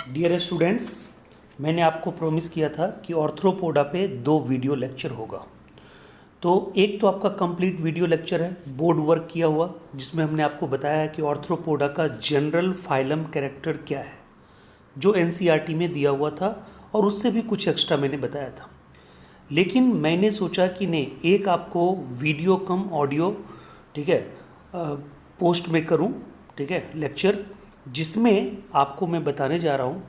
Dear students, मैंने आपको promise किया था कि ऑर्थ्रोपोडा पे 2 वीडियो लेक्चर होगा। तो एक तो आपका कंप्लीट वीडियो लेक्चर है बोर्ड वर्क किया हुआ, जिसमें हमने आपको बताया है कि ऑर्थ्रोपोडा का जनरल फाइलम कैरेक्टर क्या है, जो एनसीईआरटी में दिया हुआ था, और उससे भी कुछ एक्स्ट्रा मैंने बताया था। लेकिन मैंने सोचा कि नहीं, एक आपको वीडियो कम ऑडियो, ठीक है, पोस्ट में करूं, ठीक है, लेक्चर, जिसमें आपको मैं बताने जा रहा हूं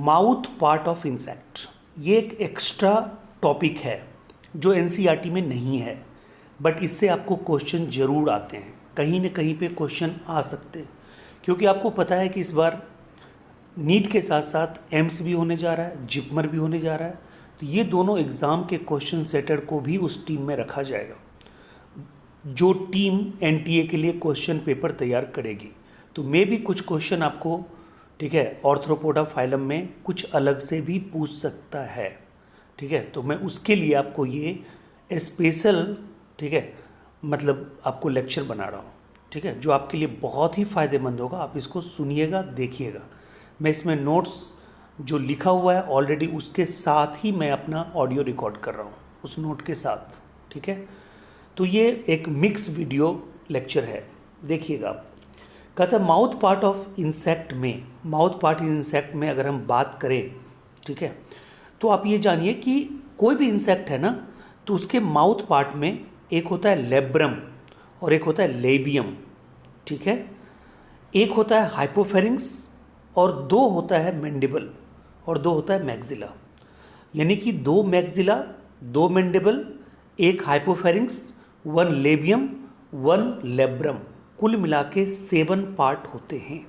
माउथ पार्ट ऑफ इंसेक्ट। ये एक एक्स्ट्रा टॉपिक है जो एनसीईआरटी में नहीं है, बट इससे आपको क्वेश्चन जरूर आते हैं, कहीं ना कहीं पे क्वेश्चन आ सकते हैं, क्योंकि आपको पता है कि इस बार नीट के साथ साथ एम्स भी होने जा रहा है, जिपमर भी होने जा रहा है। तो ये दोनों एग्ज़ाम के क्वेश्चन सेटर को भी उस टीम में रखा जाएगा जो टीम एनटीए के लिए क्वेश्चन पेपर तैयार करेगी। तो मैं भी कुछ क्वेश्चन आपको, ठीक है, ऑर्थ्रोपोडा फाइलम में कुछ अलग से भी पूछ सकता है, ठीक है। तो मैं उसके लिए आपको ये स्पेशल, ठीक है, मतलब आपको लेक्चर बना रहा हूँ, ठीक है, जो आपके लिए बहुत ही फ़ायदेमंद होगा। आप इसको सुनिएगा, देखिएगा। मैं इसमें नोट्स जो लिखा हुआ है ऑलरेडी, उसके साथ ही मैं अपना ऑडियो रिकॉर्ड कर रहा हूँ उस नोट के साथ, ठीक है। तो ये एक मिक्स वीडियो लेक्चर है, देखिएगा आप। कहता है माउथ पार्ट ऑफ इंसेक्ट में, माउथ पार्ट इन इंसेक्ट में अगर हम बात करें, ठीक है, तो आप ये जानिए कि कोई भी इंसेक्ट है ना, तो उसके माउथ पार्ट में एक होता है लेब्रम और एक होता है लेबियम, ठीक है। एक होता है हाइपोफेरिंक्स और 2 होता है मैंडिबल और 2 होता है मैक्सिला। यानी कि 2 मैक्सिला, 2 मैंडिबल, 1 हाइपोफेरिंक्स, 1 लेबियम, 1 लेब्रम, कुल मिला के 7 पार्ट होते हैं,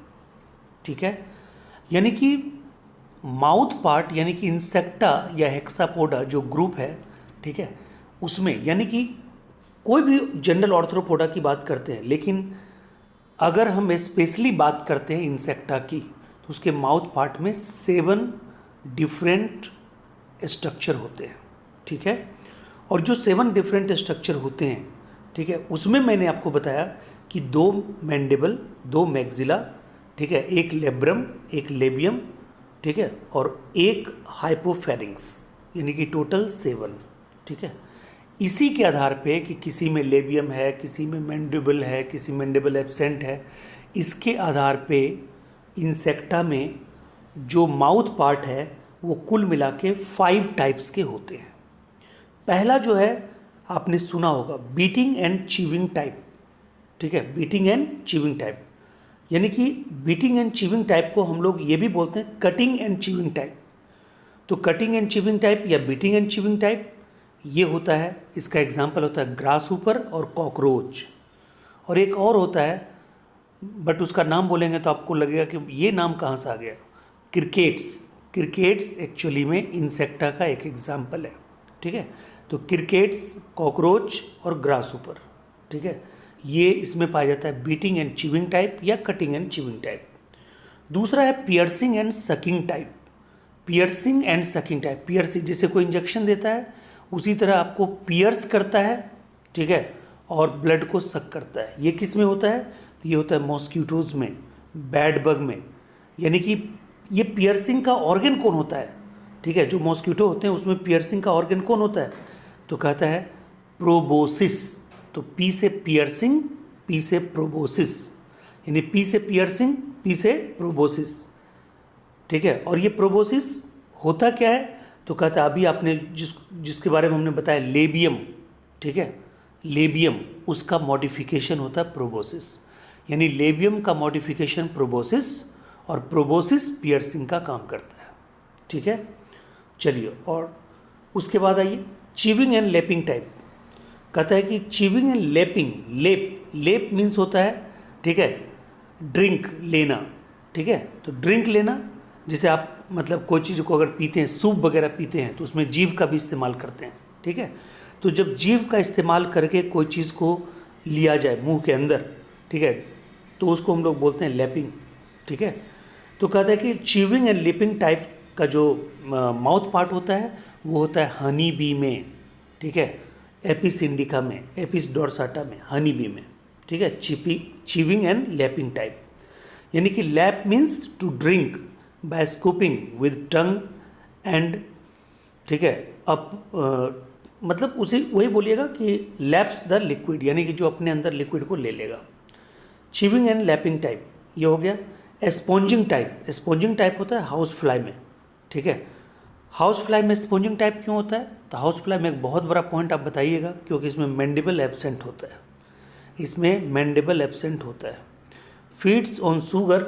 ठीक है। यानी कि माउथ पार्ट, यानी कि इंसेक्टा या हेक्सापोडा जो ग्रुप है, ठीक है, उसमें, यानी कि कोई भी जनरल ऑर्थ्रोपोडा की बात करते हैं, लेकिन अगर हम स्पेशली बात करते हैं इंसेक्टा की, तो उसके माउथ पार्ट में 7 डिफरेंट स्ट्रक्चर होते हैं, ठीक है। और जो 7 डिफरेंट स्ट्रक्चर होते हैं, ठीक है, उसमें मैंने आपको बताया कि 2 मैंडिबल, 2 मैक्सिला, ठीक है, 1 लेब्रम, 1 लेबियम, ठीक है, और 1 हाइपोफेरिंक्स, यानी कि टोटल 7, ठीक है। इसी के आधार पे कि किसी में लेबियम है, किसी में मैंडिबल है, किसी मैंडिबल एब्सेंट है, इसके आधार पे इंसेक्टा में जो माउथ पार्ट है वो कुल मिला के 5 टाइप्स के होते हैं। पहला जो है आपने सुना होगा, बीटिंग एंड चीविंग टाइप, ठीक है, बीटिंग एंड चीविंग टाइप। यानी कि बीटिंग एंड चीविंग टाइप को हम लोग ये भी बोलते हैं कटिंग एंड चीविंग टाइप। तो कटिंग एंड चीविंग टाइप या बीटिंग एंड चीविंग टाइप ये होता है, इसका एग्जांपल होता है ग्रास ऊपर और कॉकरोच। और एक और होता है, बट उसका नाम बोलेंगे तो आपको लगेगा कि ये नाम कहाँ से आ गया, क्रिकेट्स। क्रिकेट्स एक्चुअली में इंसेक्टा का एक एग्जाम्पल है, ठीक है। तो क्रिकेट्स, कॉकरोच और ग्रास ऊपर, ठीक है, ये इसमें पाया जाता है बीटिंग एंड चीविंग टाइप या कटिंग एंड चीविंग टाइप। दूसरा है piercing and sucking type. Piercing and sucking type, piercing जैसे कोई इंजेक्शन देता है उसी तरह आपको पियर्स करता है, ठीक है, और ब्लड को सक करता है। ये किस में होता है? तो ये होता है मॉस्किटोज़ में, बैड बग में। यानी कि ये पियर्सिंग का ऑर्गन कौन होता है, ठीक है, जो मॉस्किटो होते हैं उसमें पियर्सिंग का ऑर्गन कौन होता है? तो कहता है प्रोबोसिस। तो पी से पियर्सिंग, पी से प्रोबोसिस, यानी पी से पियर्सिंग, पी से प्रोबोसिस, ठीक है। और ये प्रोबोसिस होता क्या है? तो कहता है अभी आपने जिसके बारे में हमने बताया लेबियम, ठीक है, लेबियम, उसका मॉडिफिकेशन होता है प्रोबोसिस। यानी लेबियम का मॉडिफिकेशन प्रोबोसिस, और प्रोबोसिस पियर्सिंग का काम करता है, ठीक है। चलिए, और उसके बाद आइए चीविंग एंड लेपिंग टाइप। कहता है कि चीविंग एंड लेपिंग, लेप मीन्स होता है, ठीक है, ड्रिंक लेना, ठीक है। तो ड्रिंक लेना, जैसे आप मतलब कोई चीज़ को अगर पीते हैं, सूप वगैरह पीते हैं, तो उसमें जीभ का भी इस्तेमाल करते हैं, ठीक है। तो जब जीभ का इस्तेमाल करके कोई चीज़ को लिया जाए मुंह के अंदर, ठीक है, तो उसको हम लोग बोलते हैं लैपिंग, ठीक है। तो कहता है कि चीविंग एंड लिपिंग टाइप का जो माउथ पार्ट होता है वो होता है हनी बी में, ठीक है, एपिस इंडिका में, एपिस डोर्साटा में, हनी बी में, ठीक है, चीविंग एंड लैपिंग टाइप। यानी कि lap means to drink by scooping with tongue and, ठीक है, अब मतलब उसे वही बोलिएगा कि लैप्स द लिक्विड, यानी कि जो अपने अंदर लिक्विड को ले लेगा। चीविंग एंड लैपिंग टाइप ये हो गया। स्पॉन्जिंग टाइप, स्पॉन्जिंग टाइप होता है हाउस फ्लाई में, ठीक है। हाउस फ्लाई में स्पॉन्जिंग टाइप क्यों होता है? तो हाउस फ्लाई में एक बहुत बड़ा पॉइंट आप बताइएगा, क्योंकि इसमें मैंडिबल एब्सेंट होता है, इसमें मैंडिबल एब्सेंट होता है। Feeds on sugar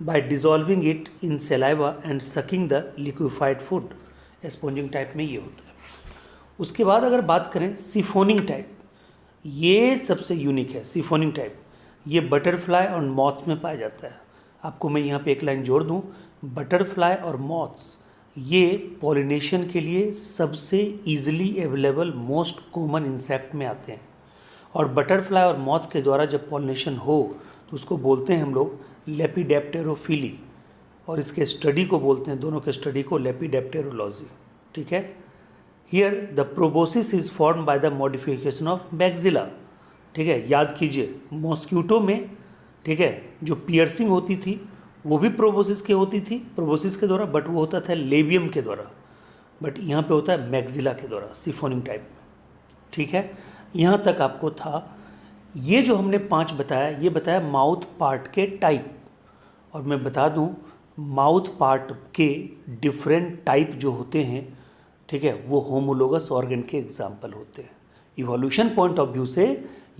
bye dissolving it in saliva and sucking the liquefied food, sponging type में ये होता है। उसके बाद अगर बात करें सिफोनिंग टाइप, ये सबसे यूनिक है। सिफोनिंग टाइप ये बटरफ्लाई और मॉथ्स में पाया जाता है। आपको मैं यहाँ पे एक लाइन जोड़ दूँ, बटरफ्लाई और मॉथ्स ये पॉलिनेशन के लिए सबसे easily available most common insect में आते हैं। और बटरफ्लाई और मॉथ के द्वारा जब पॉलिनेशन हो तो उसको बोलते हैं हम लोग लेपिडेप्टेरोफिली, और इसके स्टडी को बोलते हैं, दोनों के स्टडी को लेपिडेप्टेरोलॉजी, ठीक है। Here the proboscis is form by the modification of maxilla, ठीक है। याद कीजिए मॉस्क्यूटो में, ठीक है, जो पियर्सिंग होती थी वो भी प्रोबोसिस के होती थी, प्रोबोसिस के द्वारा, बट वो होता था लेबियम के द्वारा, बट यहाँ पे होता है मैक्सिला के द्वारा सिफोनिंग टाइप में, ठीक है। यहाँ तक आपको था। ये जो हमने 5 बताया, ये बताया माउथ पार्ट के टाइप। और मैं बता दूँ माउथ पार्ट के डिफरेंट टाइप जो होते हैं, ठीक है, वो होमोलोगस ऑर्गन के एग्जाम्पल होते हैं। इवोल्यूशन पॉइंट ऑफ व्यू से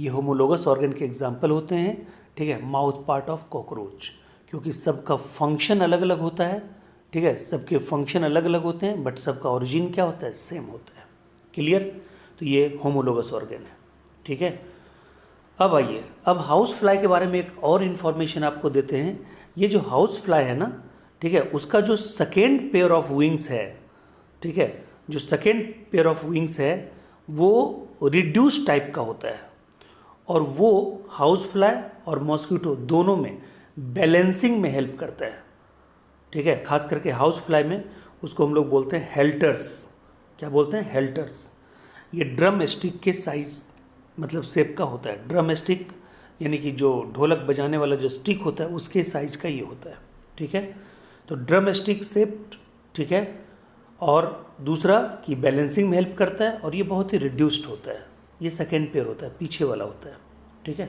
ये होमोलोगस ऑर्गन के एग्जाम्पल होते हैं, ठीक है, माउथ पार्ट ऑफ कॉकरोच, क्योंकि सबका फंक्शन अलग अलग होता है, ठीक है, सबके फंक्शन अलग अलग होते हैं, बट सबका ओरिजिन क्या होता है? सेम होता है। क्लियर? तो ये होमोलोगस ऑर्गन है, ठीक है। अब आइए, अब हाउस फ्लाई के बारे में एक और इन्फॉर्मेशन आपको देते हैं। ये जो हाउस फ्लाई है ना, ठीक है, उसका जो सेकेंड पेयर ऑफ विंग्स है, ठीक है, जो सेकेंड पेयर ऑफ विंग्स है वो रिड्यूस टाइप का होता है, और वो हाउस फ्लाई और मॉस्क्यूटो दोनों में बैलेंसिंग में हेल्प करता है, ठीक है। खास करके हाउस फ्लाई में उसको हम लोग बोलते हैं हेल्टर्स। क्या बोलते हैं? हेल्टर्स। ये ड्रम स्टिक के साइज मतलब शेप का होता है। ड्रम स्टिक यानी कि जो ढोलक बजाने वाला जो स्टिक होता है उसके साइज का ये होता है, ठीक है। तो ड्रम स्टिक शेप्ड, ठीक है। और दूसरा कि बैलेंसिंग में हेल्प करता है, और ये बहुत ही रिड्यूस्ड होता है। ये सेकेंड पेयर होता है, पीछे वाला होता है, ठीक है,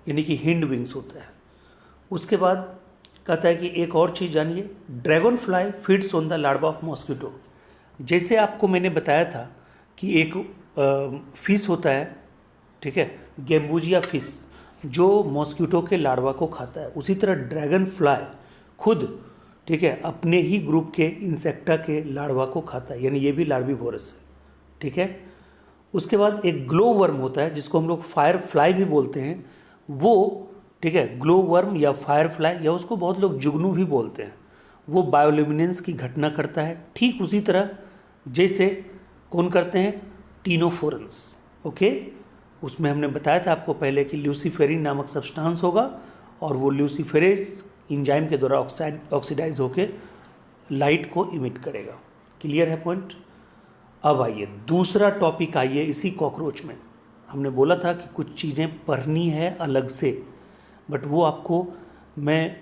यानी कि हिंड विंग्स होता है। उसके बाद कहता है कि एक और चीज़ जानिए, dragon fly feeds on the larva of mosquito. जैसे आपको मैंने बताया था कि एक फिश होता है, ठीक है, गैम्बूजिया फिश, जो मॉस्क्यूटो के लार्वा को खाता है, उसी तरह ड्रैगन फ्लाई खुद, ठीक है, अपने ही ग्रुप के इंसेक्टा के लार्वा को खाता है, यानी ये भी लार्विवोरस है, ठीक है। उसके बाद एक ग्लो वर्म होता है जिसको हम लोग फायर फ्लाई भी बोलते हैं, वो, ठीक है, ग्लो वर्म या फायर फ्लाई, या उसको बहुत लोग जुगनू भी बोलते हैं, वो बायोल्यूमिनेंस की घटना करता है, ठीक उसी तरह जैसे कौन करते हैं? टीनोफोरन्स, ओके। उसमें हमने बताया था आपको पहले कि ल्यूसीफेरिन नामक सब्सटेंस होगा, और वो ल्यूसीफेरेज इंजाइम के द्वारा ऑक्सीडाइज होकर लाइट को इमिट करेगा। क्लियर है पॉइंट? अब आइए दूसरा टॉपिक, आइए इसी कॉकरोच में। हमने बोला था कि कुछ चीज़ें पढ़नी है अलग से, बट वो आपको मैं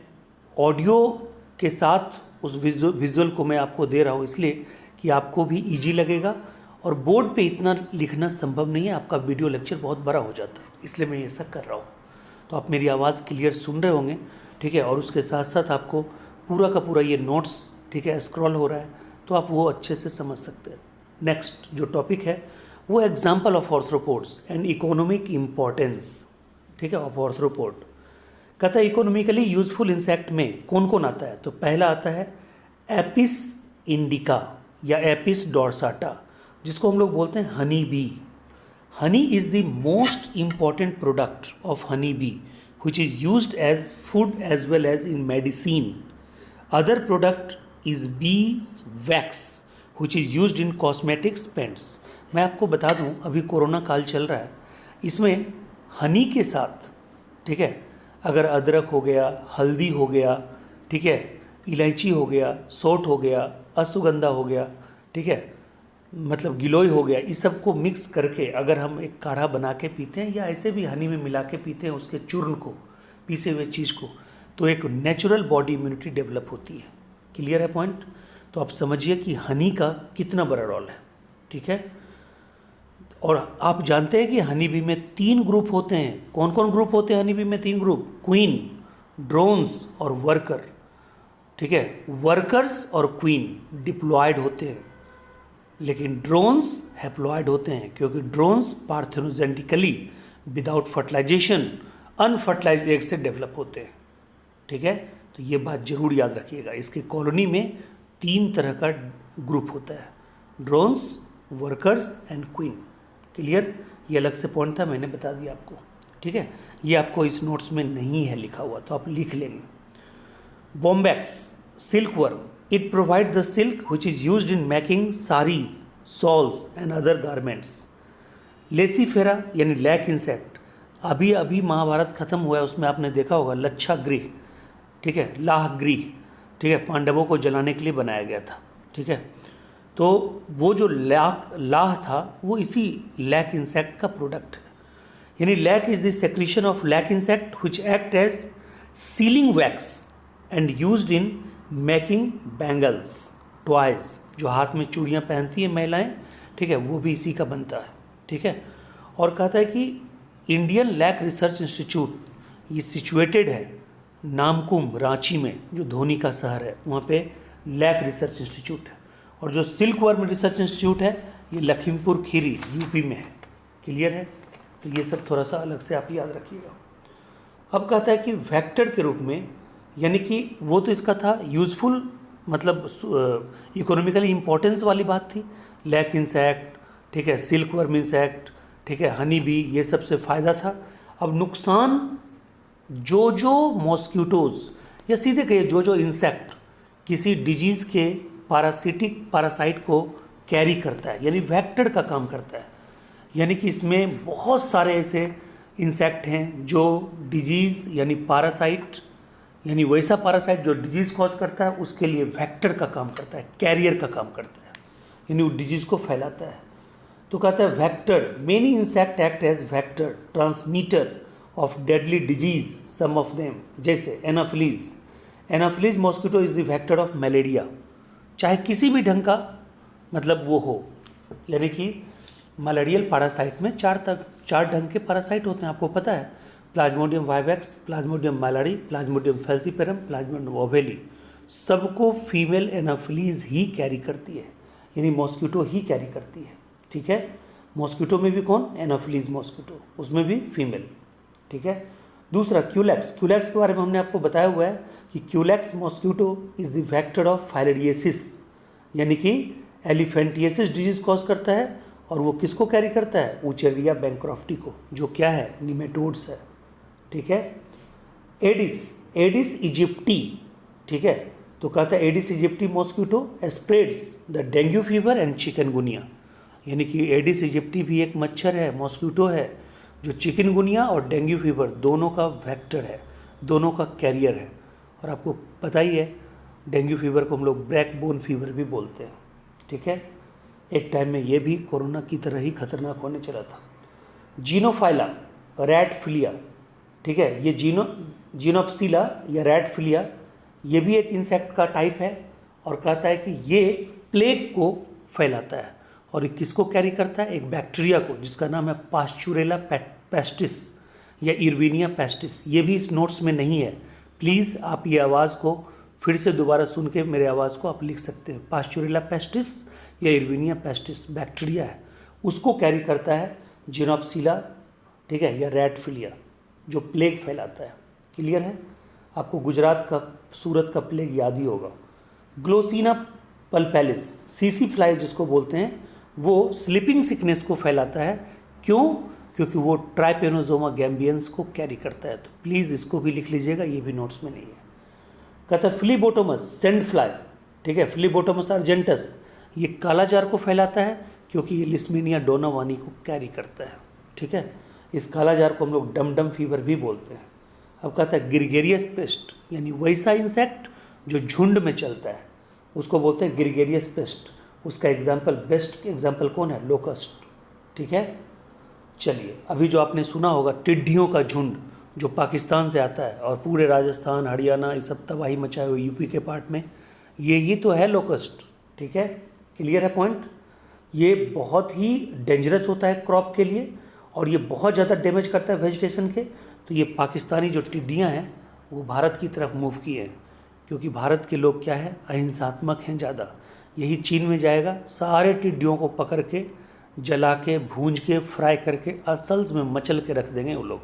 ऑडियो के साथ उस विजुअल को मैं आपको दे रहा हूँ, इसलिए कि आपको भी इजी लगेगा, और बोर्ड पे इतना लिखना संभव नहीं है, आपका वीडियो लेक्चर बहुत बड़ा हो जाता है, इसलिए मैं ये सब कर रहा हूँ। तो आप मेरी आवाज़ क्लियर सुन रहे होंगे, ठीक है, और उसके साथ साथ आपको पूरा का पूरा ये नोट्स, ठीक है, स्क्रॉल हो रहा है, तो आप वो अच्छे से समझ सकते हैं। नेक्स्ट जो टॉपिक है वो example of arthropods and economic importance, ठीक है, ऑफ आर्थ्रोपोड। कहता है इकोनॉमिकली यूजफुल इंसेक्ट में कौन कौन आता है? तो पहला आता है एपिस इंडिका या एपिस डोर्साटा, जिसको हम लोग बोलते हैं honey bee. Honey is the most important product of honey bee which is used as food as well as in medicine. Other product is bees wax which is used in cosmetics paints. मैं आपको बता दूं अभी corona काल चल रहा है, इसमें हनी के साथ, ठीक है, अगर अदरक हो गया, हल्दी हो गया, ठीक है, इलायची हो गया, सौंठ हो गया, अश्वगंधा हो गया, ठीक है, मतलब गिलोय हो गया, इस सब को मिक्स करके अगर हम एक काढ़ा बना के पीते हैं या ऐसे भी हनी में मिला के पीते हैं उसके चूर्ण को, पीसे हुए चीज़ को, तो एक नेचुरल बॉडी इम्यूनिटी डेवलप होती है। क्लियर है पॉइंट? तो आप समझिए कि हनी का कितना बड़ा रोल है। ठीक है, और आप जानते हैं कि हनी बी में 3 ग्रुप होते हैं। कौन कौन ग्रुप होते हैं हनी बी में? 3 ग्रुप, क्वीन, ड्रोन्स और वर्कर। ठीक है, वर्कर्स और क्वीन डिप्लॉयड होते हैं, लेकिन ड्रोन्स हैप्लॉयड होते हैं, क्योंकि drones parthenogenetically without fertilisation unfertilised egg से डेवलप होते हैं। ठीक है, तो ये बात जरूर याद रखिएगा। इसके कॉलोनी में 3 तरह का ग्रुप होता है, drones, workers and queen. Clear? ये अलग से पॉइंट था, मैंने बता दिया आपको। ठीक है, ये आपको इस नोट्स में नहीं है लिखा हुआ, तो आप लिख लेंगे। Bombyx, silkworm, it provide the silk which is used in making saris, shawls and other garments. Laccifera यानी लैक इंसेक्ट, अभी अभी महाभारत खत्म हुआ है, उसमें आपने देखा होगा लच्छागृह, ठीक है, लाहगृह, ठीक है, पांडवों को जलाने के लिए बनाया गया था। ठीक है, तो वो जो लाह था वो इसी लैक इंसेक्ट का प्रोडक्ट है। यानी lac is the secretion of lac insect which act as sealing wax and used in making bangles, toys, जो हाथ में चूड़ियाँ पहनती हैं महिलाएं, ठीक है, वो भी इसी का बनता है। ठीक है, और कहता है कि इंडियन लैक रिसर्च इंस्टीट्यूट ये सिचुएटेड है नामकुम, रांची में, जो धोनी का शहर है, वहाँ पे लैक रिसर्च इंस्टीट्यूट है। और जो सिल्कवर्म रिसर्च इंस्टीट्यूट है ये लखीमपुर खीरी, यूपी में है। क्लियर है? तो ये सब थोड़ा सा अलग से आप याद रखिएगा। अब कहता है कि वेक्टर के रूप में, यानी कि वो तो इसका था यूजफुल, मतलब इकोनॉमिकली इम्पोर्टेंस वाली बात थी, लैक इंसेक्ट, ठीक है, सिल्कवर्म इंसेक्ट, ठीक है, हनी बी, ये सबसे फ़ायदा था। अब नुकसान, जो मॉस्किटोज़, या सीधे कहिए जो इंसेक्ट किसी डिजीज़ के पैरासाइट को कैरी करता है, यानी वेक्टर का काम करता है। यानी कि इसमें बहुत सारे ऐसे इंसेक्ट हैं जो डिजीज़ यानी पैरासाइट, यानी वैसा पैरासाइट जो डिजीज़ कॉज करता है उसके लिए वेक्टर का काम करता है, कैरियर का काम करता है, यानी वो डिजीज़ को फैलाता है। तो कहता है vector, many insect act as vector transmitter of deadly disease, some of them, जैसे Anopheles mosquito is the vector of malaria. चाहे किसी भी ढंग का मतलब वो हो, यानी कि मलेरियल पैरासाइट में 4 ढंग के पैरासाइट होते हैं, आपको पता है, Plasmodium vivax, Plasmodium malariae, Plasmodium falciparum, Plasmodium ovale, सबको फीमेल एनाफिलीज ही कैरी करती है, यानी मॉस्किटो ही कैरी करती है। ठीक है, मॉस्किटो में भी कौन? एनाफिलीज मॉस्किटो, उसमें भी फीमेल। ठीक है, दूसरा क्यूलेक्स के बारे में हमने आपको बताया हुआ है कि Culex mosquito is the vector of filariasis, यानी कि एलिफेंटियसिस डिजीज कॉज करता है, और वो किसको कैरी करता है? ऊचेरिया बैंक्रॉफ्टी को, जो क्या है? निमेटोड्स है। ठीक है, एडिस इजिप्टी, ठीक है, तो कहता है Aedes इजिप्टी mosquito spreads the dengue fever and chikungunya, यानी कि एडिस इजिप्टी भी एक मच्छर है, मॉस्किटो है, जो चिकनगुनिया और डेंगू फीवर दोनों का वेक्टर है, दोनों का कैरियर है। और आपको पता ही है डेंगू फीवर को हम लोग ब्लैक बोन फीवर भी बोलते हैं। ठीक है, एक टाइम में ये भी कोरोना की तरह ही खतरनाक होने चला था। जीनोफाइला, रैटफिलिया, ठीक है, ये जीनोप्सिला या रैटफिलिया, ये भी एक इंसेक्ट का टाइप है, और कहता है कि ये प्लेग को फैलाता है, और ये किसको कैरी करता है? एक बैक्टीरिया को, जिसका नाम है पास्चुरेला पेस्टिस या इरविनिया पेस्टिस। ये भी इस नोट्स में नहीं है, प्लीज़ आप ये आवाज़ को फिर से दोबारा सुन के मेरे आवाज़ को आप लिख सकते हैं। पास्चुरेला पेस्टिस या इरविनिया पेस्टिस बैक्टीरिया है, उसको कैरी करता है जीनोप्सिला, ठीक है, या रैटफिलिया, जो प्लेग फैलाता है। क्लियर है? आपको गुजरात का सूरत का प्लेग याद ही होगा। ग्लोसिना पल्पैलिस, सीसी फ्लाई जिसको बोलते हैं, वो स्लीपिंग सिकनेस को फैलाता है। क्यों? क्योंकि वो ट्राइपेनोजोमा गैम्बियंस को कैरी करता है। तो प्लीज़ इसको भी लिख लीजिएगा, ये भी नोट्स में नहीं है। कहता है फ्लीबोटोमस सैंड फ्लाई, ठीक है, फ्लीबोटोमस अर्जेंटस, ये कालाजार को फैलाता है, क्योंकि ये लिस्मीनिया डोनावानी को कैरी करता है। ठीक है, इस कालाजार को हम लोग डम फीवर भी बोलते हैं। अब कहता है ग्रिगेरियस पेस्ट, यानी वैसा इंसेक्ट जो झुंड में चलता है, उसको बोलते हैं ग्रिगेरियस पेस्ट, उसका एग्जाम्पल, बेस्ट एग्जाम्पल कौन है? लोकस्ट। ठीक है, चलिए अभी जो आपने सुना होगा टिड्डियों का झुंड जो पाकिस्तान से आता है और पूरे राजस्थान, हरियाणा, ये सब तबाही मचाए हुए यूपी के पार्ट में, ये ही तो है लोकस्ट। ठीक है, क्लियर है पॉइंट? ये बहुत ही डेंजरस होता है क्रॉप के लिए और ये बहुत ज़्यादा डैमेज करता है वेजिटेशन के। तो ये पाकिस्तानी जो टिड्डियाँ हैं वो भारत की तरफ मूव किए हैं, क्योंकि भारत के लोग क्या है, अहिंसात्मक हैं ज़्यादा। यही चीन में जाएगा, सारे टिड्डियों को पकड़ के जला के भूंज के फ्राई करके असल्स में मचल के रख देंगे वो लोग।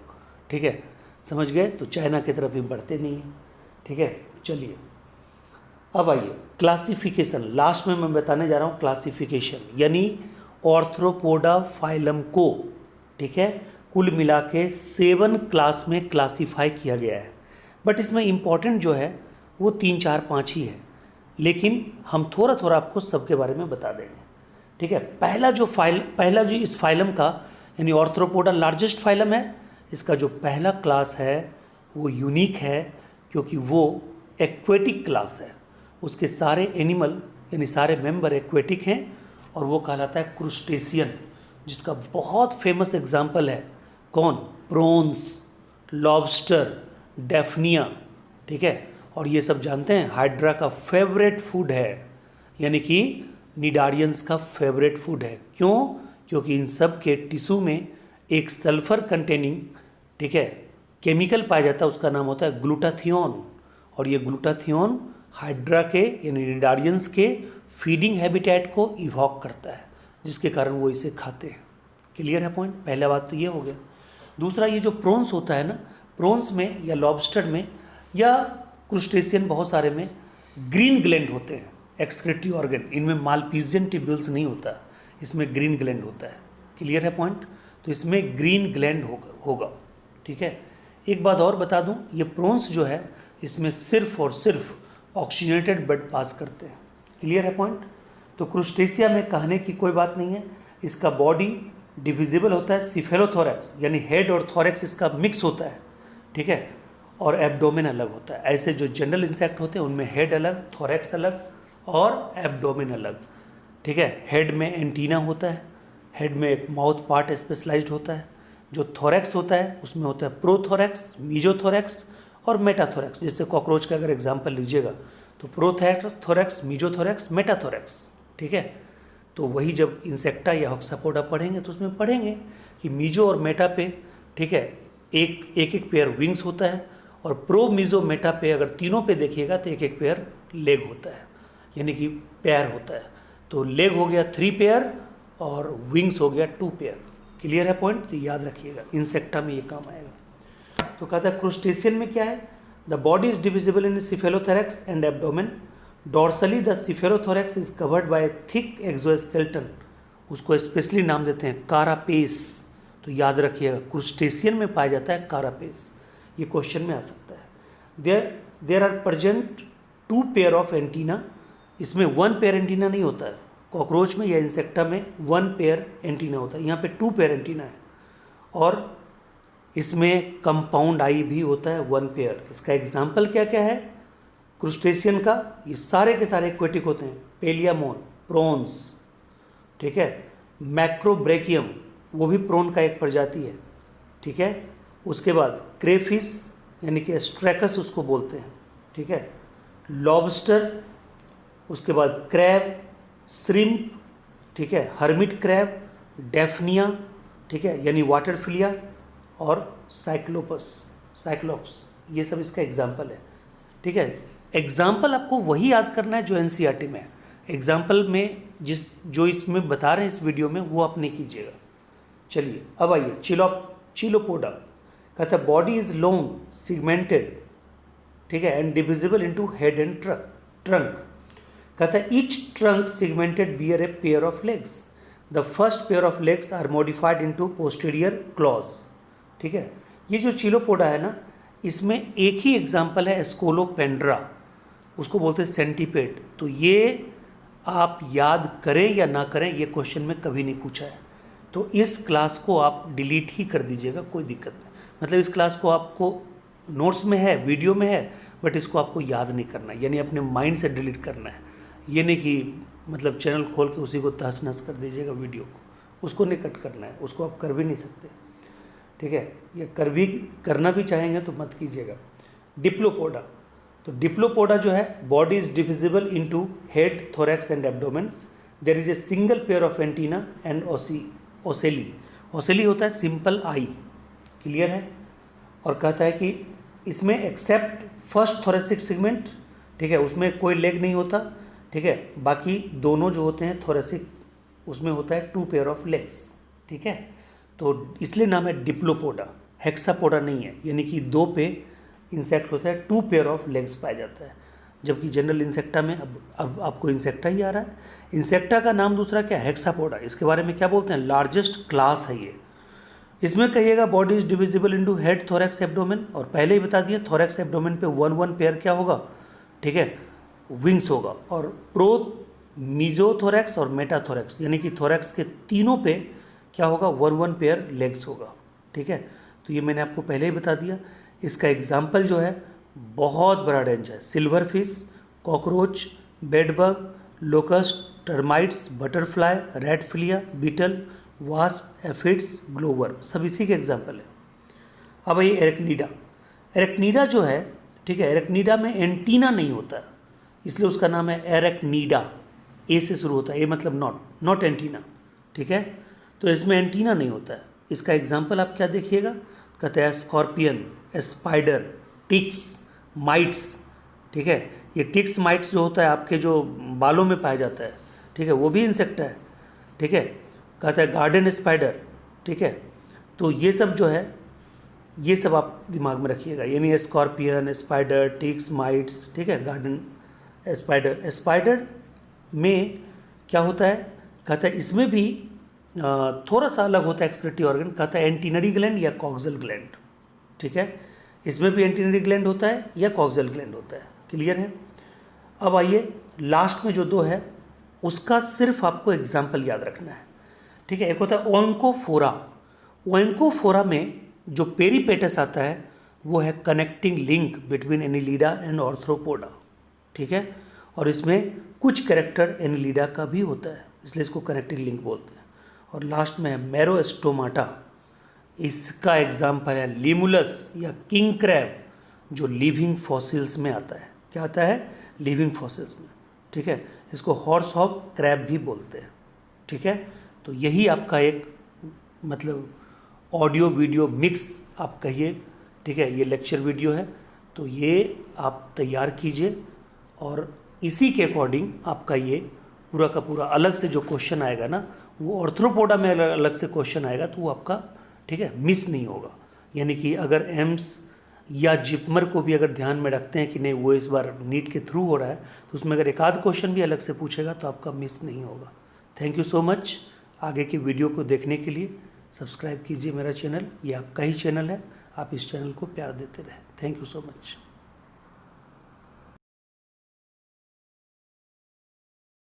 ठीक है, समझ गए? तो चाइना की तरफ भी बढ़ते नहीं हैं। ठीक है, चलिए अब आइए क्लासिफिकेशन। लास्ट में मैं बताने जा रहा हूँ क्लासिफिकेशन, यानी ऑर्थ्रोपोडा फाइलम को, ठीक है, कुल मिला के 7 क्लास में क्लासीफाई किया गया है। बट इसमें इम्पॉर्टेंट जो है वो 3, 4, 5 ही है, लेकिन हम थोड़ा थोड़ा आपको सबके बारे में बता देंगे। ठीक है, पहला जो इस फाइलम का यानी ऑर्थ्रोपोडा लार्जेस्ट फाइलम है, इसका जो पहला क्लास है वो यूनिक है क्योंकि वो एक्वेटिक क्लास है। उसके सारे एनिमल यानी सारे मेंबर एक्वेटिक हैं और वो कहलाता है क्रूस्टेशियन, जिसका बहुत फेमस एग्जाम्पल है कौन? Prawns, lobster, Daphnia. ठीक है, और ये सब जानते हैं हाइड्रा का फेवरेट फूड है, यानी कि निडारियंस का फेवरेट फूड है। क्यों? क्योंकि इन सब के टिश्यू में एक सल्फर कंटेनिंग, ठीक है, केमिकल पाया जाता है, उसका नाम होता है ग्लूटाथियोन। और ये ग्लूटाथियोन हाइड्रा के यानी निडारियंस के फीडिंग हैबिटेट को इवॉक करता है, जिसके कारण वो इसे खाते हैं। क्लियर है पॉइंट? पहला बात तो ये हो गया। दूसरा, ये जो प्रॉन्स होता है ना, प्रॉन्स में या लॉबस्टर में या क्रूस्टेशियन बहुत सारे में ग्रीन ग्लैंड होते हैं, एक्सक्रीटरी ऑर्गन। इनमें मालपीजियन ट्यूब्यूल्स नहीं होता, इसमें ग्रीन ग्लैंड होता है। क्लियर है पॉइंट? तो इसमें ग्रीन ग्लैंड होगा। ठीक है, एक बात और बता दूं, ये प्रॉन्स जो है इसमें सिर्फ और सिर्फ ऑक्सीजनेटेड ब्लड पास करते हैं। क्लियर है पॉइंट? तो क्रूस्टेशिया में कहने की कोई बात नहीं है। इसका बॉडी डिविजिबल होता है, सिफेलोथोरैक्स यानी हेड और थोरैक्स इसका मिक्स होता है। ठीक है, और एब्डोमेन अलग होता है। ऐसे जो जनरल इंसेक्ट होते हैं उनमें हेड अलग, थोरैक्स अलग और एब्डोमेन अलग। ठीक है, हेड में एंटीना होता है, हेड में एक माउथ पार्ट स्पेशलाइज्ड होता है। जो थोरैक्स होता है उसमें होता है प्रोथोरैक्स, मीजोथोरैक्स और मेटाथोरैक्स। जैसे कॉकरोच का अगर एग्जांपल लीजिएगा तो प्रोथोरैक्स, मीजोथोरैक्स, मेटाथोरैक्स। ठीक है, तो वही जब इंसेक्टा या हॉक्सापोडा पढ़ेंगे तो उसमें पढ़ेंगे कि मीजो और मेटा पे, ठीक है, एक एक पेयर विंग्स होता है और प्रो मीजो मेटा पे अगर तीनों पे देखिएगा तो एक एक पेयर लेग होता है, यानी कि पैर होता है। तो लेग हो गया 3 पेयर और विंग्स हो गया 2 पेयर। क्लियर है पॉइंट? तो याद रखिएगा, इंसेक्टा में ये काम आएगा। तो कहता है क्रूस्टेशियन में क्या है? The body is divisible in cephalothorax and abdomen. Dorsally the cephalothorax is covered by thick exoskeleton. उसको स्पेशली नाम देते हैं कारापेस। तो याद रखिएगा, क्रूस्टेशियन में पाया जाता है कारापेस। ये क्वेश्चन में आ सकता है। There are present 2 pair of antenna. इसमें 1 पेयर एंटीना नहीं होता है। कॉकरोच में या इंसेक्टा में 1 पेयर एंटीना होता है, यहाँ पे 2 पेयर एंटीना है। और इसमें कंपाउंड आई भी होता है 1 पेयर। इसका एग्जाम्पल क्या क्या है क्रूस्टेशियन का? ये सारे के सारे एक्वेटिक होते हैं। पेलियामोन, प्रॉन्स, ठीक है, मैक्रोब्रेकियम, वो भी प्रॉन का एक प्रजाति है। ठीक है, उसके बाद क्रेफिश यानी कि स्ट्रैकस उसको बोलते हैं। ठीक है, लॉबस्टर, उसके बाद क्रैब, श्रिम्प, ठीक है, हर्मिट क्रैब, डेफनिया, ठीक है, यानी वाटरफिलिया और साइक्लोप्स, ये सब इसका एग्जाम्पल है। ठीक है, एग्जाम्पल आपको वही याद करना है जो एनसीईआरटी में है। एग्जाम्पल में जो इसमें बता रहे हैं इस वीडियो में वो आप नहीं कीजिएगा। चलिए अब आइए चिलोपोडा। कहता है बॉडी इज लॉन्ग, सिगमेंटेड, ठीक है, and divisible into head and trunk. कहता है each trunk segmented bear a pair of legs. The first pair of legs are modified into posterior claws. ठीक है, ये जो चिलोपोडा है ना, इसमें एक ही एग्जाम्पल है स्कोलोपेंड्रा, उसको बोलते हैं सेंटीपेड। तो ये आप याद करें या ना करें, ये क्वेश्चन में कभी नहीं पूछा है। तो इस क्लास को आप डिलीट ही कर दीजिएगा, कोई दिक्कत नहीं। मतलब इस क्लास को आपको नोट्स में है, वीडियो में है, बट इसको आपको याद नहीं करना है, यानी अपने माइंड से डिलीट करना है। ये नहीं कि मतलब चैनल खोल के उसी को तहस नहस कर दीजिएगा वीडियो को, उसको नहीं कट करना है, उसको आप कर भी नहीं सकते, ठीक है। ये करना भी चाहेंगे तो मत कीजिएगा। डिप्लोपोडा, तो डिप्लोपोडा जो है, body is divisible into head, thorax and abdomen. There is a single pair of antenna and ocelli. Ocelli होता है सिंपल आई, क्लियर है। और कहता है कि इसमें एक्सेप्ट फर्स्ट थोरेसिक सेगमेंट, ठीक है, उसमें कोई लेग नहीं होता, ठीक है। बाकी दोनों जो होते हैं थोरेसिक, उसमें होता है 2 पेयर ऑफ लेग्स, ठीक है। तो इसलिए नाम है डिप्लोपोडा, हेक्सापोडा नहीं है, यानी कि 2 पे इंसेक्ट होता है, 2 पेयर ऑफ लेग्स पाया जाता है। जबकि जनरल इंसेक्टा में अब आपको इंसेक्टा ही आ रहा है। इंसेक्टा का नाम दूसरा क्या है, हेक्सापोडा। इसके बारे में क्या बोलते हैं, लार्जेस्ट क्लास है ये। इसमें कहिएगा body is divisible into head, thorax, abdomen, और पहले ही बता दिया थोरैक्स एब्डोमेन पे 1 पेयर क्या होगा, ठीक है, विंग्स होगा। और प्रो, मीजोथोरैक्स और मेटाथोरैक्स, यानी कि थोरैक्स के तीनों पे क्या होगा, 1 पेयर लेग्स होगा, ठीक है। तो ये मैंने आपको पहले ही बता दिया। इसका एग्जाम्पल जो है बहुत बड़ा रेंज है, silver fish, cockroach, bedbug, locust, termites, butterfly, red flea, beetle, wasp, aphids, glover, सब इसी के एग्जाम्पल है। अब ये एरेक्नीडा, एरेक्नीडा जो है, ठीक है, एरेक्नीडा में एंटीना नहीं होता है, इसलिए उसका नाम है एरेक्नीडा, ए से शुरू होता है, ए मतलब नॉट एंटीना, ठीक है। तो इसमें एंटीना नहीं होता है। इसका एग्जाम्पल आप क्या देखिएगा, कहते हैं स्कॉर्पियन, स्पाइडर, टिक्स, माइट्स, ठीक है। ये टिक्स माइट्स जो होता है आपके जो बालों में पाया जाता है, ठीक है, वो भी इंसेक्ट है, ठीक है। कहता है गार्डन स्पाइडर, ठीक है। तो ये सब जो है, ये सब आप दिमाग में रखिएगा, यानी स्कॉर्पियन, स्पाइडर, टिक्स, माइट्स, ठीक है, गार्डन स्पाइडर। स्पाइडर में क्या होता है, कहता है इसमें भी थोड़ा सा अलग होता है एक्सक्रीटरी ऑर्गन, कहता है एंटीनरी ग्लैंड या कॉक्सल ग्लैंड, ठीक है। इसमें भी एंटीनरी ग्लैंड होता है या कॉक्सल ग्लैंड होता है, क्लियर है। अब आइए लास्ट में जो 2 है उसका सिर्फ आपको एग्जाम्पल याद रखना है, ठीक है। एक होता है ओएंकोफोरा। ओएंकोफोरा में जो पेरीपेटस आता है वो है connecting link between Annelida and Arthropoda, ठीक है। और इसमें कुछ कैरेक्टर एनिलीडा का भी होता है, इसलिए इसको कनेक्टिंग लिंक बोलते हैं। और लास्ट में है मैरोस्टोमाटा, इसका एग्जाम्पल है लिमुलस या किंग क्रैब, जो लिविंग फॉसिल्स में आता है। क्या आता है, लिविंग फॉसिल्स में, ठीक है। इसको हॉर्स हॉप क्रैब भी बोलते हैं, ठीक है। तो यही आपका एक मतलब ऑडियो वीडियो मिक्स आप कहिए, ठीक है, ये लेक्चर वीडियो है। तो ये आप तैयार कीजिए और इसी के अकॉर्डिंग आपका ये पूरा का पूरा अलग से जो क्वेश्चन आएगा ना, वो ऑर्थ्रोपोडा में अलग से क्वेश्चन आएगा, तो वो आपका, ठीक है, मिस नहीं होगा। यानी कि अगर एम्स या जिपमर को भी अगर ध्यान में रखते हैं कि नहीं वो इस बार नीट के थ्रू हो रहा है, तो उसमें अगर एक आध क्वेश्चन भी अलग से पूछेगा तो आपका मिस नहीं होगा। Thank you so much. आगे की वीडियो को देखने के लिए सब्सक्राइब कीजिए मेरा चैनल, ये आपका ही चैनल है, आप इस चैनल को प्यार देते रहें। Thank you so much.